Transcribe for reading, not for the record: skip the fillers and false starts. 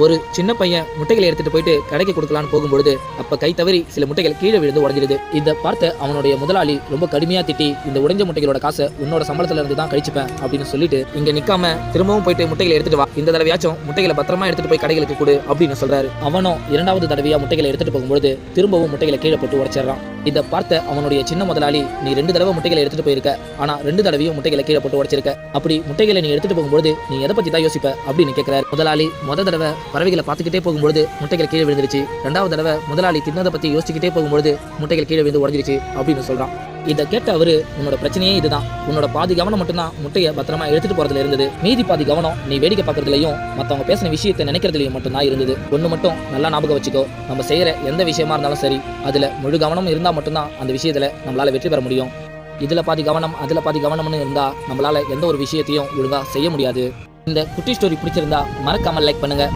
ஒரு சின்ன பையன் முட்டைகளை எடுத்துட்டு போயிட்டு கடைக்கு கொடுக்கலான்னு போகும்பொழுது அப்ப கை தவறி சில முட்டைகள் கீழே விழுந்து உடைஞ்சிருது. இதை பார்த்த அவனுடைய முதலாளி ரொம்ப கடுமையா திட்டி, இந்த உடைஞ்ச முட்டைகளோட காசை உன்னோட சம்பளத்துல இருந்து தான் கழிச்சுப்பேன் அப்படின்னு சொல்லிட்டு இங்க நிக்காம திரும்பவும் போயிட்டு முட்டைகளை எடுத்துட்டு வா, இந்த தடவையாச்சும் முட்டைகளை பத்திரமா எடுத்துட்டு போய் கடைகளுக்கு கொடு அப்படின்னு சொல்றாரு. அவனும் இரண்டாவது தடவையா முட்டைகளை எடுத்துட்டு போகும்போது திரும்பவும் முட்டைகளை கீழே போட்டு உடைச்சிடறான். இதை பார்த்த அவனுடைய சின்ன முதலாளி, நீ 2 தடவை முட்டைகளை எடுத்துட்டு போயிருக்க, ஆனா 2 தடவையும் முட்டைகளை கீழே போட்டு உடைச்சிருக்க, அப்படி முட்டைகளை நீ எடுத்துட்டு போகும்போது நீ எதை பத்தி தான் யோசிப்ப அப்படின்னு கேட்கிறார். முதலாளி, தடவை பறவைகளை பார்த்துக்கிட்டே போகும்போது முட்டைகள் கீழே விழுந்துருச்சு, 2வது தடவை முதலாளி தின்னதை பத்தி யோசிச்சுக்கிட்டே போகும்போது முட்டைகள் கீழே விழுந்து உடைஞ்சிருச்சு அப்படின்னு சொல்றான். இதை கேட்ட அவரு, உன்னோட பிரச்சனையே இதுதான், உன்னோட பாதி கவனம் மட்டும்தான் முட்டையை பத்திரமா எடுத்துட்டு போறதுல இருந்தது, மீதி பாதி கவனம் நீ வேடிக்கை பார்க்கறதுலயும் மற்றவங்க பேசின விஷயத்தை நினைக்கிறதுலயும் மட்டும்தான் இருந்தது. ஒண்ணு மட்டும் நல்லா ஞாபகம் வச்சுக்கோ, நம்ம செய்யற எந்த விஷயமா இருந்தாலும் சரி, அதுல முழு கவனம் இருந்தா மட்டும்தான் அந்த விஷயத்துல நம்மளால வெற்றி பெற முடியும். இதுல பாதி கவனம் அதுல பாதி கவனம்னு இருந்தா நம்மளால எந்த ஒரு விஷயத்தையும் ஒழுங்கா செய்ய முடியாது. இந்த குட்டி ஸ்டோரி பிடிச்சிருந்தா மறக்காம லைக் பண்ணுங்க.